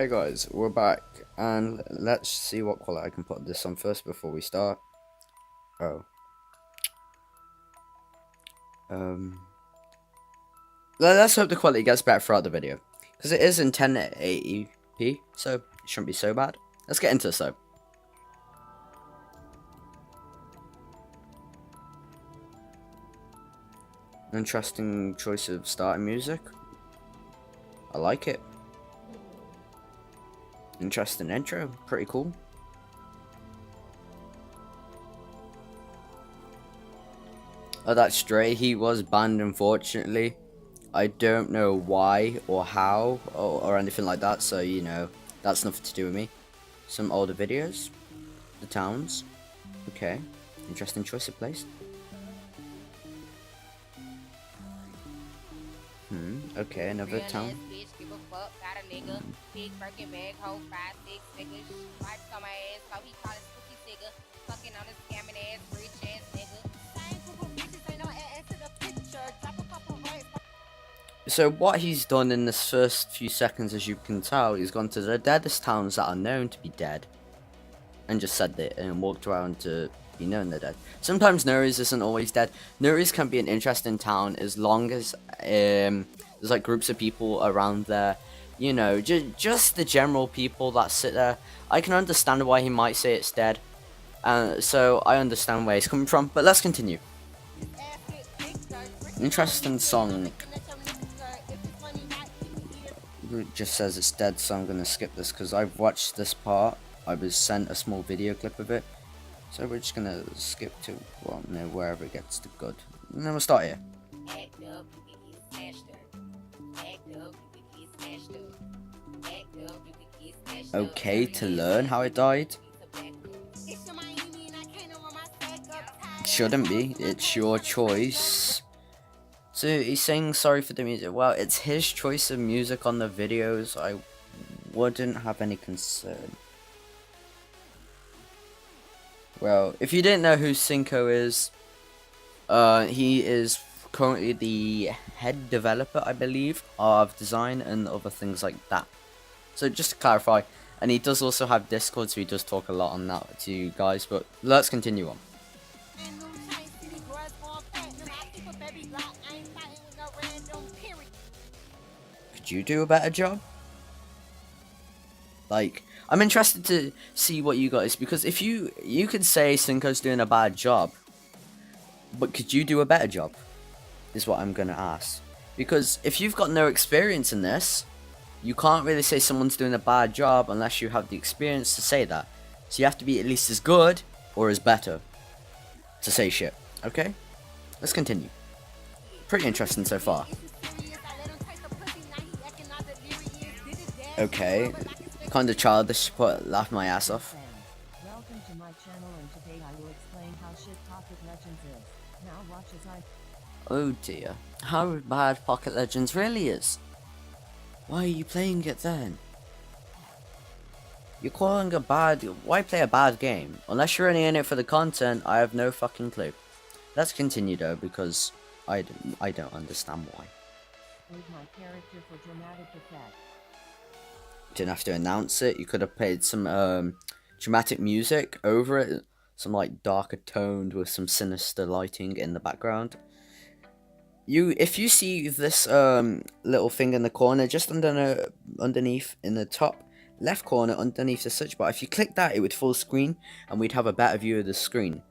Hey guys, we're back, and let's see what quality I can put this on first before we start. Oh. Let's hope the quality gets better throughout the video. Because it is in 1080p, so it shouldn't be so bad. Let's get into this though. Interesting choice of starting music. I like it. Interesting intro, pretty cool. Oh, that's Stray. He was banned, unfortunately. I don't know why or how or anything like that, so you know, that's nothing to do with me. Some older videos. The towns. Okay. Interesting choice of place. Okay, another town. So what he's done in this first few seconds, as you can tell, he's gone to the deadest towns that are known to be dead. And just said that and walked around to be known they're dead. Sometimes Nuri's isn't always dead. Nuri's can be an interesting town as long as there's like groups of people around there. You know, just the general people that sit there. I can understand why he might say it's dead. So I understand where he's coming from. But let's continue. Interesting song. It just says it's dead, so I'm gonna skip this because I've watched this part. I was sent a small video clip of it, so we're just gonna skip to, well, no, wherever it gets to good. And then we'll start here. Okay, to learn how it died. Shouldn't be. It's your choice. So he's saying sorry for the music. Well, it's his choice of music on the videos. I wouldn't have any concern. Well, if you didn't know who Cinco is, he is currently the head developer, I believe, of design and other things like that. So just to clarify, and he does also have Discord, so he does talk a lot on that to you guys, but let's continue on. Could you do a better job? Like, I'm interested to see what you guys, because if you could say Cinco's doing a bad job, but could you do a better job? Is what I'm gonna ask. Because if you've got no experience in this, you can't really say someone's doing a bad job unless you have the experience to say that. So you have to be at least as good or as better to say shit. Okay? Let's continue. Pretty interesting so far. Okay. Kind of childish, but laugh my ass off. Welcome to my channel, and today I will explain how shit Pocket Legends is. Now watch as I... Oh dear. How bad Pocket Legends really is. Why are you playing it then? You're calling a bad... Why play a bad game? Unless you're only in it for the content, I have no fucking clue. Let's continue though, because I don't understand why. Move my character for dramatic effect. Didn't have to announce it. You could have played some dramatic music over it. Some like darker toned with some sinister lighting in the background. If you see this little thing in the corner, just underneath in the top left corner underneath the search bar, if you click that, it would full screen and we'd have a better view of the screen.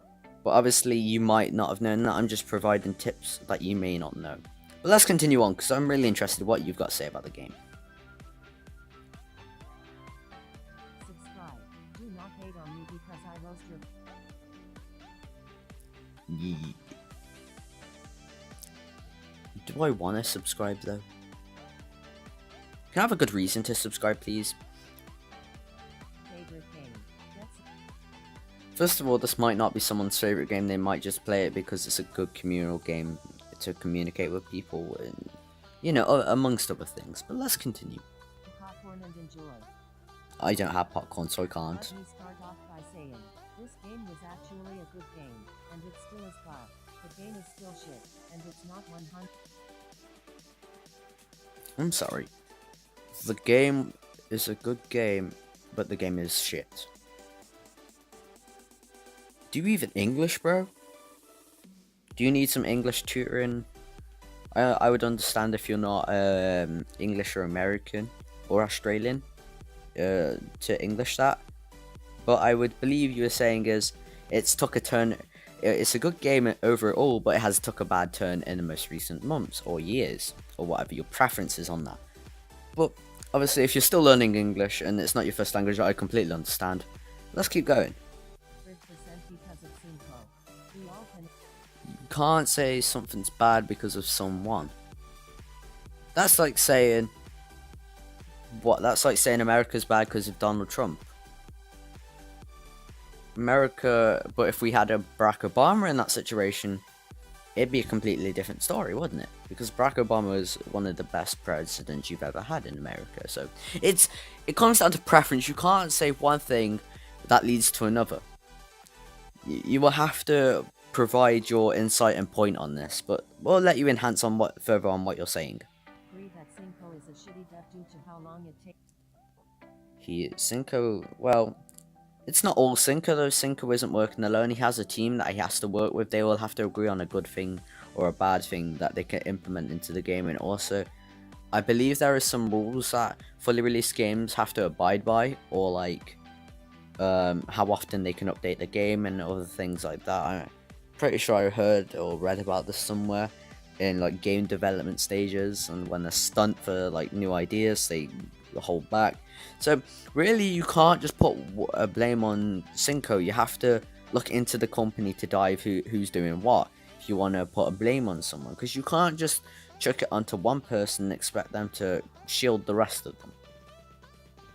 But obviously you might not have known that. I'm just providing tips that you may not know. But let's continue on, because I'm really interested in what you've got to say about the game. Subscribe. Do not hate on me because I roast your... Yee. Do I want to subscribe though? Can I have a good reason to subscribe, please? favorite game. First of all, this might not be someone's favorite game. They might just play it because it's a good communal game to communicate with people and, you know, amongst other things. But let's continue. Popcorn and enjoy. I don't have popcorn, so I can't. Let me start off by saying, this game was actually a good game, and it still is fun. The game is still shit, and it's not 100. I'm sorry. The game is a good game, but the game is shit. Do you even English, bro? Do you need some English tutoring? I would understand if you're not English or American or Australian to English that. But I would believe you were saying is it's took a turn. It's a good game overall, but it has took a bad turn in the most recent months or years or whatever your preference is on that. But obviously, if you're still learning English and it's not your first language, I completely understand. Let's keep going. 100% because of Cinco. We all can. You can't say something's bad because of someone. That's like saying what? That's like saying America's bad because of Donald Trump. America, but if we had a Barack Obama in that situation, it'd be a completely different story, wouldn't it? Because Barack Obama is one of the best presidents you've ever had in America. So it comes down to preference. You can't say one thing that leads to another. You will have to provide your insight and point on this, but we'll let you enhance on what further on what you're saying. Agree that Cinco is a shitty dev due to how long it takes. Cinco, well, it's not all Cinco though. Cinco isn't working alone. He has a team that he has to work with. They will have to agree on a good thing or a bad thing that they can implement into the game. And also, I believe there are some rules that fully released games have to abide by, or like how often they can update the game and other things like that. I'm pretty sure I heard or read about this somewhere in like game development stages, and when they're stunt for like new ideas, they hold back. So really, you can't just put a blame on Cinco. You have to look into the company to dive who's doing what if you want to put a blame on someone, because you can't just chuck it onto one person and expect them to shield the rest of them.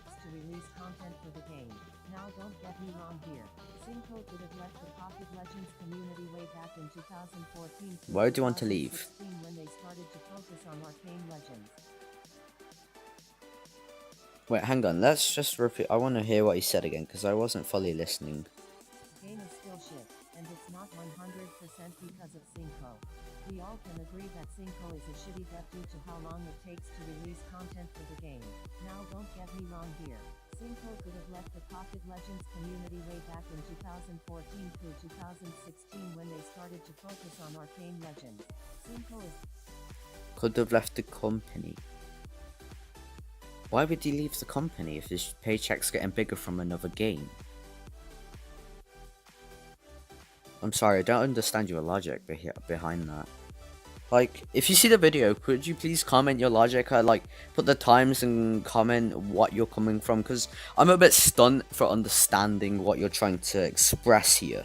To release content for the game. Now don't get me wrong here. Cinco could have left the Pocket Legends community way back in 2014. Why do you want to leave? 2016 when they started to focus on Arcane Legends. Wait, hang on. Let's just repeat. I want to hear what he said again because I wasn't fully listening. The game is still shit, and it's not 100% because of Cinco. We all can agree that Cinco is a shitty dev due to how long it takes to release content for the game. Now don't get me wrong here. Cinco could have left the Pocket Legends community way back in 2014 through 2016 when they started to focus on Arcane Legends. Cinco is Could have left the company. Why would he leave the company if his paycheck's getting bigger from another game? I'm sorry, I don't understand your logic behind that. Like, if you see the video, could you please comment your logic? Like, put the times and comment what you're coming from, because I'm a bit stunned for understanding what you're trying to express here.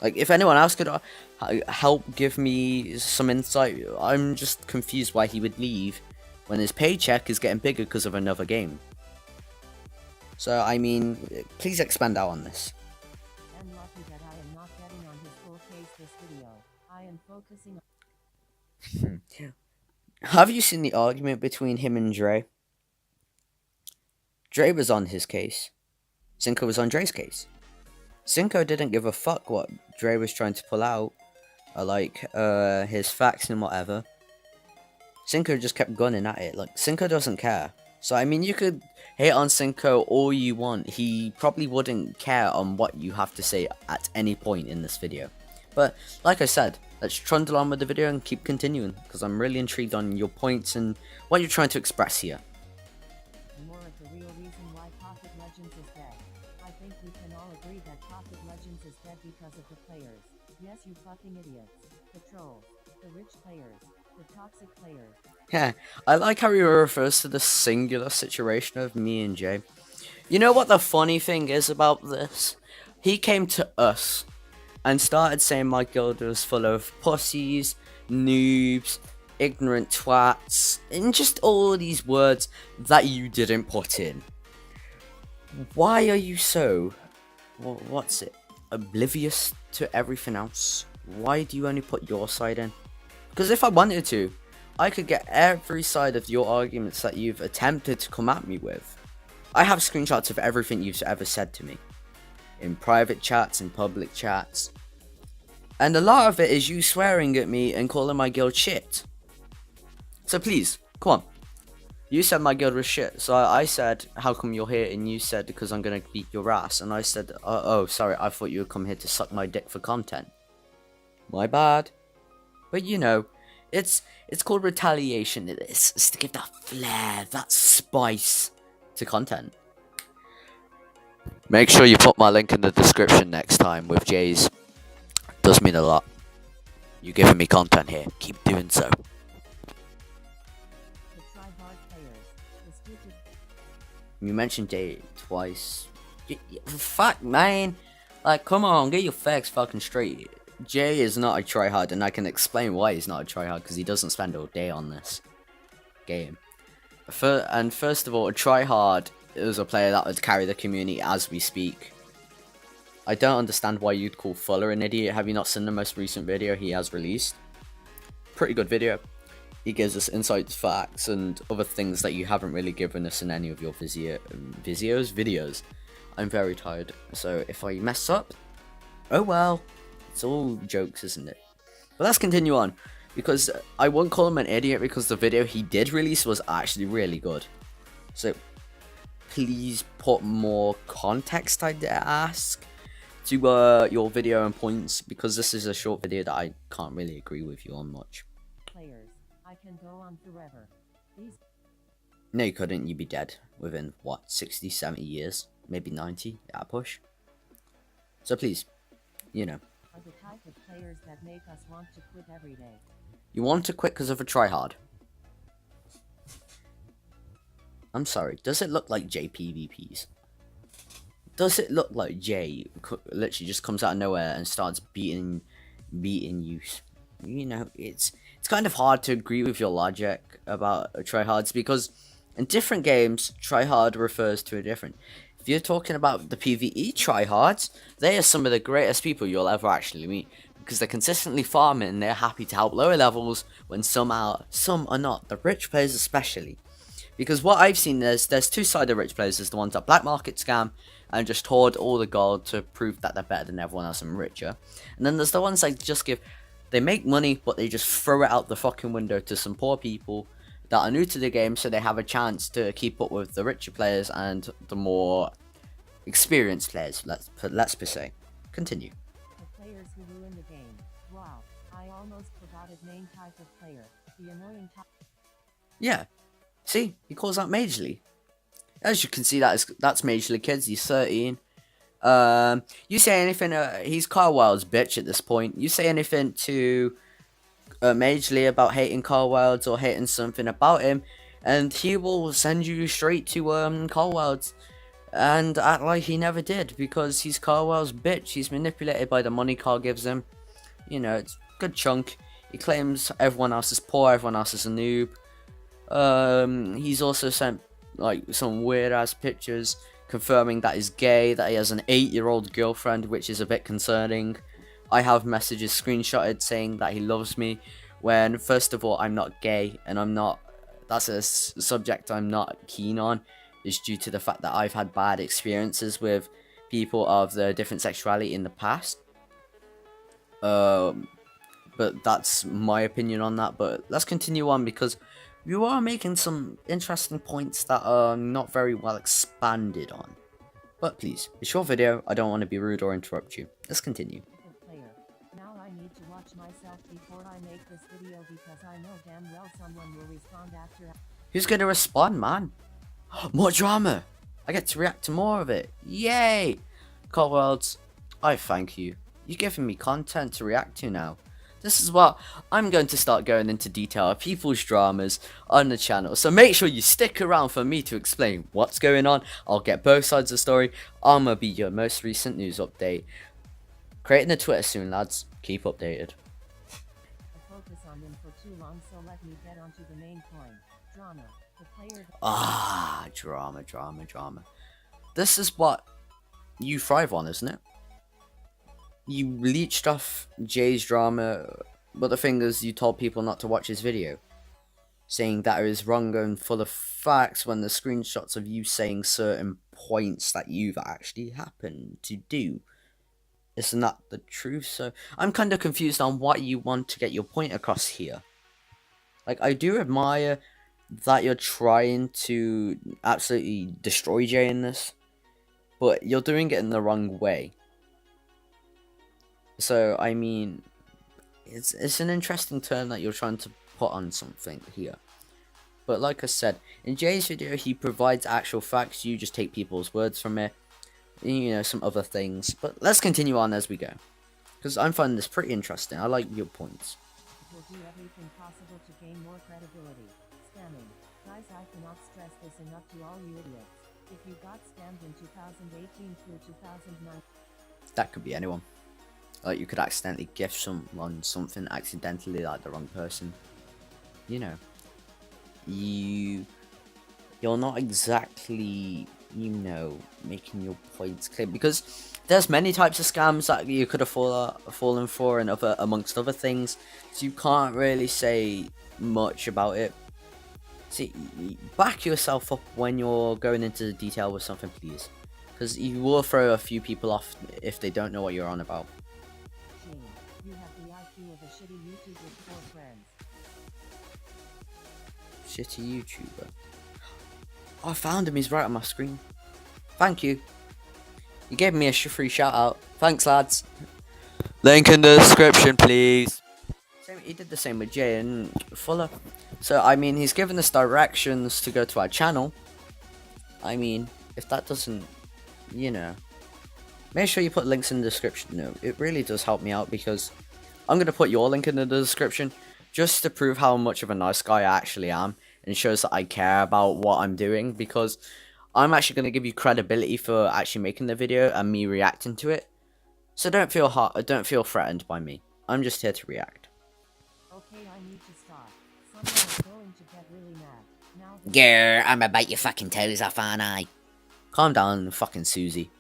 Like, if anyone else could help give me some insight, I'm just confused why he would leave when his paycheck is getting bigger because of another game. So, I mean, please expand out on this. I'm lucky that I am not getting on his full case this video. I am focusing on Have you seen the argument between him and Dre? Dre was on his case. Cinco was on Dre's case. Cinco didn't give a fuck what Dre was trying to pull out, or like his facts and whatever. Cinco just kept gunning at it. Like, Cinco doesn't care. So, I mean, you could hate on Cinco all you want. He probably wouldn't care on what you have to say at any point in this video. But, like I said, let's trundle on with the video and keep continuing, because I'm really intrigued on your points and what you're trying to express here. more of the real reason why Pocket Legends is dead. I think we can all agree that Pocket Legends is dead because of the players. Yes, you fucking idiots. The trolls. The rich players. The toxic players. Yeah, I like how he refers to the singular situation of me and Jay. You know what the funny thing is about this? He came to us and started saying my guild was full of pussies, noobs, ignorant twats, and just all these words that you didn't put in. Why are you so, what's it, oblivious to everything else? Why do you only put your side in? Because if I wanted to, I could get every side of your arguments that you've attempted to come at me with. I have screenshots of everything you've ever said to me. In private chats, in public chats. And a lot of it is you swearing at me and calling my guild shit. So please, come on. You said my guild was shit, so I said, how come you're here? And you said, because I'm gonna beat your ass. And I said, oh, sorry, I thought you would come here to suck my dick for content. My bad. But you know, it's called retaliation. It's to give that flair, that spice to content. Make sure you put my link in the description next time with Jay's. Does mean a lot. You giving me content here. Keep doing so. The try-hard players. The stupid. You mentioned Jay twice. Fuck, man. Like, come on, get your facts fucking straight. Jay is not a tryhard, and I can explain why he's not a tryhard, because he doesn't spend all day on this game. First of all, a tryhard is a player that would carry the community as we speak. I don't understand why you'd call Fuller an idiot. Have you not seen the most recent video he has released? Pretty good video. He gives us insights, facts, and other things that you haven't really given us in any of your videos. I'm very tired, so if I mess up, oh well. It's all jokes, isn't it? But let's continue on, because I won't call him an idiot because the video he did release was actually really good. So please put more context, I dare ask, to your video and points, because this is a short video that I can't really agree with you on much. Players. I can go on forever. These. No, you couldn't. You'd be dead within, what, 60, 70 years? Maybe 90 at a push. So please, you know. Are the type of players that make us want to quit every day. You want to quit because of a tryhard? I'm sorry, does it look like JPVPs? Does it look like Jay literally just comes out of nowhere and starts beating you? You know, it's kind of hard to agree with your logic about tryhards, because in different games, tryhard refers to a different. If you're talking about the PvE tryhards, they are some of the greatest people you'll ever actually meet, because they're consistently farming and they're happy to help lower levels when some are not. The rich players especially. Because what I've seen is there's two sides of rich players. There's the ones that black market scam and just hoard all the gold to prove that they're better than everyone else and richer. And then there's the ones that just they make money, but they just throw it out the fucking window to some poor people that are new to the game, so they have a chance to keep up with the richer players and the more experienced players, let's per se. Continue. The players who ruin the game. Wow, I almost forgot his main type of player. The annoying type. Yeah. See, he calls out Majorly. As you can see, that's Majorly Kids. He's 13. You say anything? He's Carwild's bitch at this point. You say anything to Majorly about hating Carwild's or hating something about him, and he will send you straight to Carwild's and act like he never did, because he's Carwild's bitch. He's manipulated by the money Carl gives him. You know, it's a good chunk. He claims everyone else is poor, everyone else is a noob. He's also sent like some weird ass pictures confirming that he's gay, that he has an 8-year-old girlfriend, which is a bit concerning. I have messages screenshotted saying that he loves me, when first of all I'm not gay, and that's a subject I'm not keen on, is due to the fact that I've had bad experiences with people of the different sexuality in the past. But that's my opinion on that. But let's continue on, because you are making some interesting points that are not very well expanded on. But please, it's your video. I don't want to be rude or interrupt you. Let's continue. Player. Now I need to watch myself before I make this video, because I know damn well someone will respond after. Who's gonna respond, man? More drama! I get to react to more of it. Yay! Carwild's, I thank you. You're giving me content to react to now. This is what I'm going to start going into detail of people's dramas on the channel. So make sure you stick around for me to explain what's going on. I'll get both sides of the story. I'm going to be your most recent news update. Creating a Twitter soon, lads. Keep updated. I focus on them for too long, so let me get onto the main point. Drama. The player. Drama. This is what you thrive on, isn't it? You leached off Jay's drama, but the thing is, you told people not to watch his video, saying that it was wrong and full of facts, when the screenshots of you saying certain points that you've actually happened to do. Isn't that the truth? So I'm kind of confused on what you want to get your point across here. Like, I do admire that you're trying to absolutely destroy Jay in this, but you're doing it in the wrong way. So I mean, it's an interesting turn that you're trying to put on something here. But like I said, in Jay's video, he provides actual facts. You just take people's words from it. You know, some other things. But let's continue on as we go, because I'm finding this pretty interesting. I like your points. Will do everything possible to gain more credibility. Scamming. Guys, I cannot stress this enough to all you idiots. If you got scammed in 2018 through 2009, That could be anyone. Like, you could accidentally gift someone something accidentally, like the wrong person. You know, you're not exactly, you know, making your points clear, because there's many types of scams that you could have fallen for, and other amongst other things. So you can't really say much about it. See, back yourself up when you're going into detail with something, please, because you will throw a few people off if they don't know what you're on about. Gene, you have the IQ of a shitty YouTube with 4 friends. Shitty YouTuber. Oh, I found him. He's right on my screen. Thank you. You gave me a free shout out. Thanks, lads. Link in the description, please. He did the same with Jay and Fuller. So, I mean, he's given us directions to go to our channel. I mean, if that doesn't, you know, make sure you put links in the description. No, it really does help me out, because I'm going to put your link in the description just to prove how much of a nice guy I actually am, and shows that I care about what I'm doing, because I'm actually going to give you credibility for actually making the video and me reacting to it. So don't feel threatened by me. I'm just here to react. Okay, I need to stop. Someone is going to get really mad. Now this Grr, I'ma bite your fucking toes off, aren't I? Calm down, fucking Susie.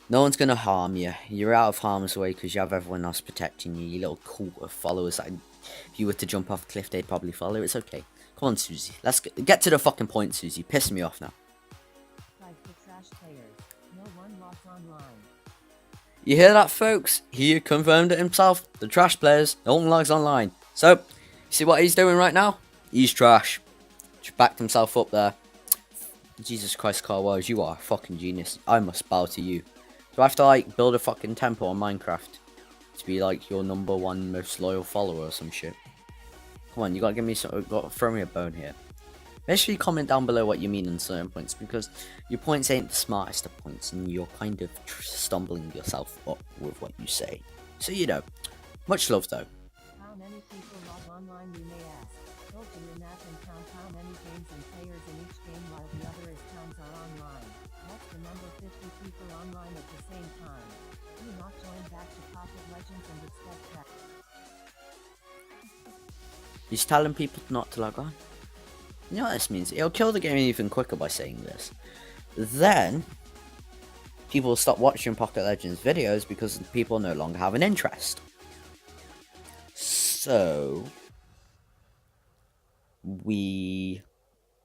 No one's gonna harm you. You're out of harm's way because you have everyone else protecting you. You little cult of followers that if you were to jump off a cliff, they'd probably follow. It's okay. Come on, Susie. Let's get to the fucking point, Susie. Piss me off now. like the trash players. No one logs online. You hear that, folks? He confirmed it himself. The trash players, no one logs online. So, you see what he's doing right now? He's trash. Just backed himself up there. Jesus Christ, Carl Wells, you are a fucking genius. I must bow to you. Do I have to, like, build a fucking temple on Minecraft to be, like, your #1 most loyal follower or some shit? Come on, you gotta give me some, gotta throw me a bone here. Make sure you comment down below what you mean on certain points, because your points ain't the smartest of points, and you're kind of stumbling yourself up with what you say. So, you know, much love though. How many people log online, you may ask? Go to your map and count how many games and players in each game while the other towns are online. What's the number? 50 people online at the same time. Do not join back to Pocket Legends and expect that. He's telling people not to log on. You know what this means? It'll kill the game even quicker by saying this. Then, people will stop watching Pocket Legends videos because people no longer have an interest. So,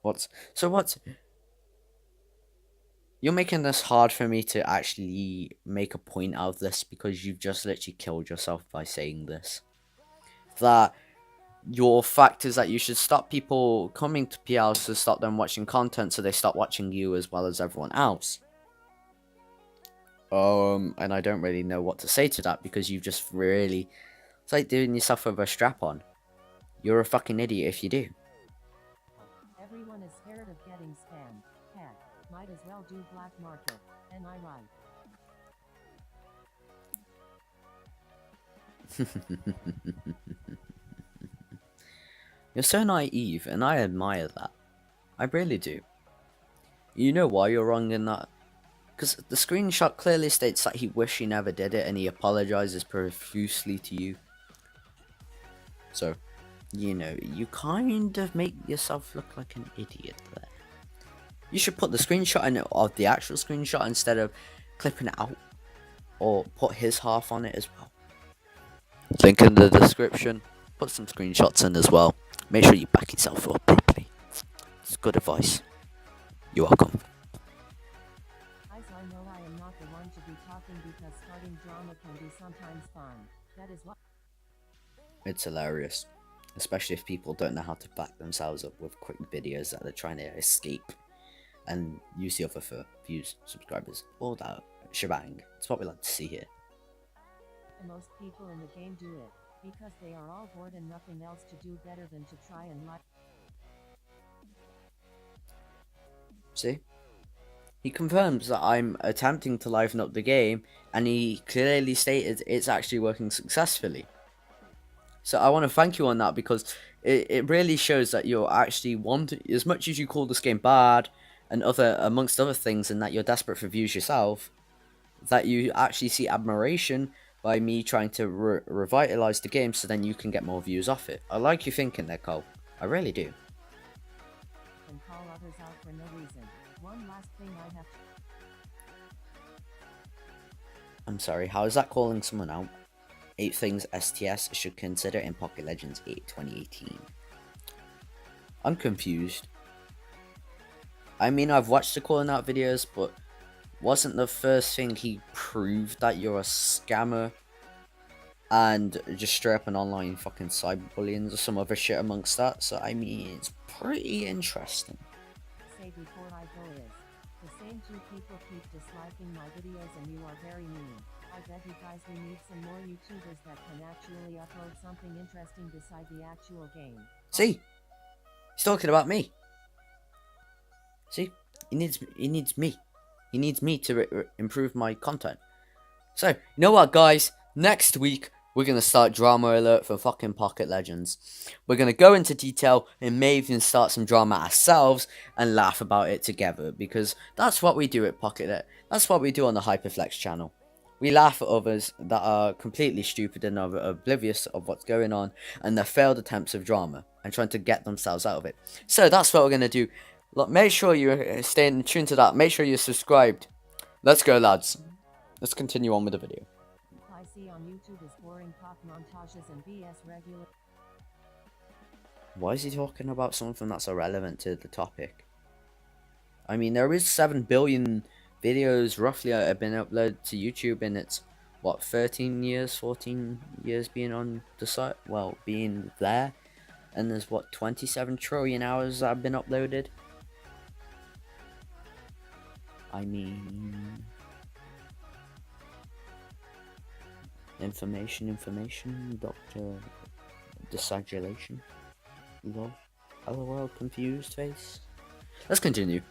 what's... You're making this hard for me to actually make a point out of this, because you've just literally killed yourself by saying this. That your fact is that you should stop people coming to PLs to stop them watching content, so they stop watching you as well as everyone else. And I don't really know what to say to that, because you've just really... It's like doing yourself with a strap on. You're a fucking idiot if you do. Everyone is scared of getting scammed. Heck, might as well do black market. Am I right? You're so naive, and I admire that. I really do. You know why you're wrong in that? Because the screenshot clearly states that he wished he never did it, and he apologizes profusely to you. So, you know, you kind of make yourself look like an idiot there. You should put the screenshot in of the actual screenshot instead of clipping it out, or put his half on it as well. Link in the description. Put some screenshots in as well. Make sure you back yourself up properly. It's good advice. You're welcome. Guys, I know I am not the one to be talking, because starting drama can be sometimes fun. That is what. It's hilarious. especially if people don't know how to back themselves up with quick videos that they're trying to escape and use the other for views, subscribers, all that shebang. It's what we like to see here. Most people in the game do it because they are all bored and nothing else to do better than to try and like. See? He confirms that I'm attempting to liven up the game, and he clearly stated it's actually working successfully. So I want to thank you on that, because it really shows that you're actually wanting, as much as you call this game bad and amongst other things, and that you're desperate for views yourself, that you actually see admiration by me trying to revitalize the game so then you can get more views off it. I like you thinking there, Cole. I really do. And call others out for no reason. One last thing I have to... I'm sorry, how is that calling someone out? 8 things STS should consider in Pocket Legends 8 2018. I'm confused. I mean, I've watched the calling out videos, but wasn't the first thing he proved that you're a scammer and just straight up an online fucking cyberbullying or some other shit amongst that? So I mean, it's pretty interesting. Say before I go is, the same 2 people keep disliking my videos and you are very mean. I bet you guys we need some more YouTubers that can actually upload something interesting beside the actual game. See? He's talking about me. See? He needs me. He needs me to improve my content. So, you know what, guys? Next week, we're going to start Drama Alert for fucking Pocket Legends. We're going to go into detail and may even start some drama ourselves and laugh about it together, because that's what we do at Pocket Legends. That's what we do on the Hyperflex channel. We laugh at others that are completely stupid and are oblivious of what's going on and their failed attempts of drama and trying to get themselves out of it. So that's what we're going to do. Look, make sure you're staying tuned to that. Make sure you're subscribed. Let's go, lads. Let's continue on with the video. I see on YouTube is boring pop montages and BS regular. Why is he talking about something that's irrelevant to the topic? I mean, there is 7 billion videos roughly that have been uploaded to YouTube in its, what, 14 years being on the site? Well, being there. And there's, what, 27 trillion hours that have been uploaded? I mean... Information, Dr. Disagulation. Lol. LOL, confused face. Let's continue.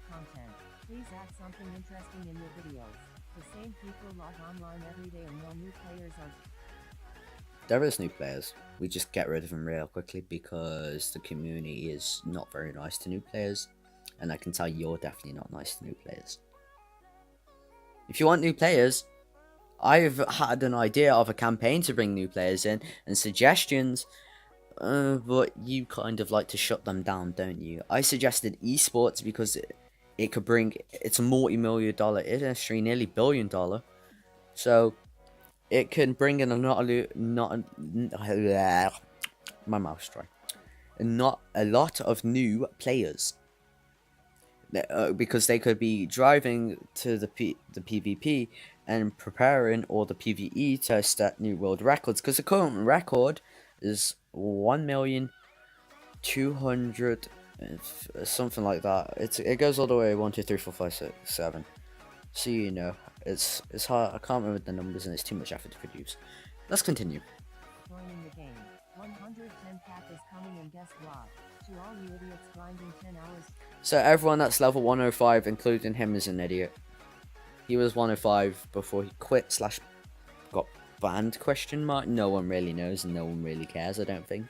Content. Please add something interesting in your videos. The same people log online every day and no new players are... There is new players. We just get rid of them real quickly because the community is not very nice to new players. And I can tell you're definitely not nice to new players. If you want new players, I've had an idea of a campaign to bring new players in and suggestions, but you kind of like to shut them down, don't you? I suggested esports because it could bring, it's a multi-million dollar industry, nearly $1 billion. So it can bring in my mouth's dry. Not a lot of new players. Because they could be driving to the PvP and preparing, or the PvE, to set new world records. Because the current record is 1,200,000, something like that. It goes all the way 1, 2, 3, 4, 5, 6, 7. So you know, it's hard. I can't remember the numbers, and it's too much effort to produce. Let's continue. Joining the game. 110 cap is coming, and guess what? To all you idiots grinding 10 hours. So everyone that's level 105, including him, is an idiot. He was 105 before he quit / got banned, question mark. No one really knows and no one really cares, I don't think.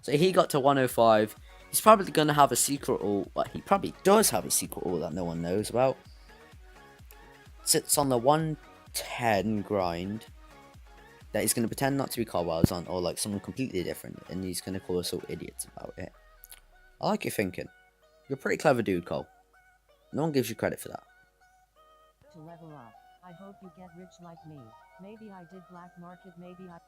So he got to 105. He's probably going to have a secret ult. Well, he probably does have a secret ult that no one knows about. Sits on the 110 grind. That he's going to pretend not to be Carwell's on, or like someone completely different. And he's going to call us all idiots about it. I like your thinking. You're a pretty clever dude, Cole. No one gives you credit for that. To level up, I hope you get rich like me. Maybe I did black market, maybe I...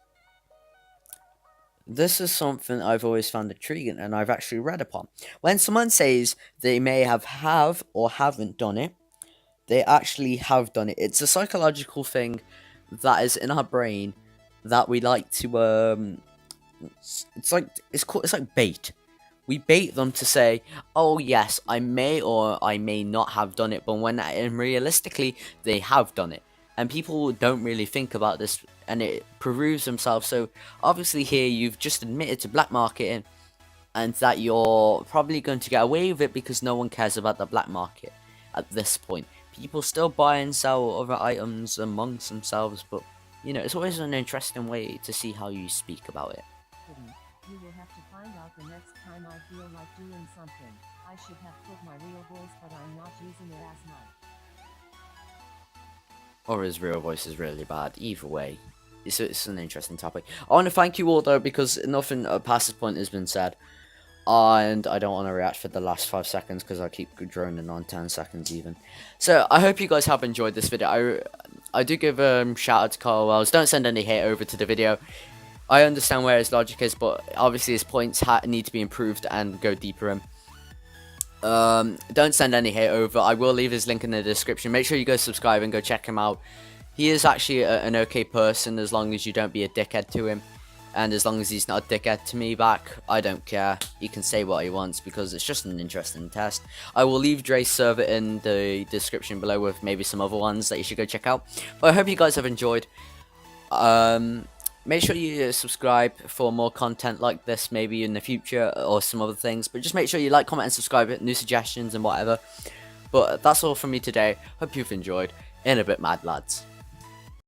This is something I've always found intriguing and I've actually read upon. When someone says they may have or haven't done it, they actually have done it. It's a psychological thing that is in our brain that we like to it's like bait. We bait them to say, oh yes, I may or I may not have done it, but when and realistically they have done it. And people don't really think about this, and it proves themselves. So obviously here you've just admitted to black marketing, and that you're probably going to get away with it because no one cares about the black market at this point. People still buy and sell other items amongst themselves, but you know, it's always an interesting way to see how you speak about it. You will have to find out the next time I feel like doing something. I should have put my real voice, but I'm not using it as much. Or his real voice is really bad. Either way, it's an interesting topic. I want to thank you all though, because nothing past this point has been said. And I don't want to react for the last 5 seconds because I keep droning on 10 seconds even. So I hope you guys have enjoyed this video. I do give shout out to Carl Wells. Don't send any hate over to the video. I understand where his logic is, but obviously his points need to be improved and go deeper in. Don't send any hate over. I will leave his link in the description. Make sure you go subscribe and go check him out. He is actually an okay person, as long as you don't be a dickhead to him. And as long as he's not a dickhead to me back, I don't care. He can say what he wants because it's just an interesting test. I will leave Dre's server in the description below with maybe some other ones that you should go check out. But I hope you guys have enjoyed. Make sure you subscribe for more content like this maybe in the future or some other things. But just make sure you like, comment and subscribe, new suggestions and whatever. But that's all from me today. Hope you've enjoyed. In a bit, mad lads.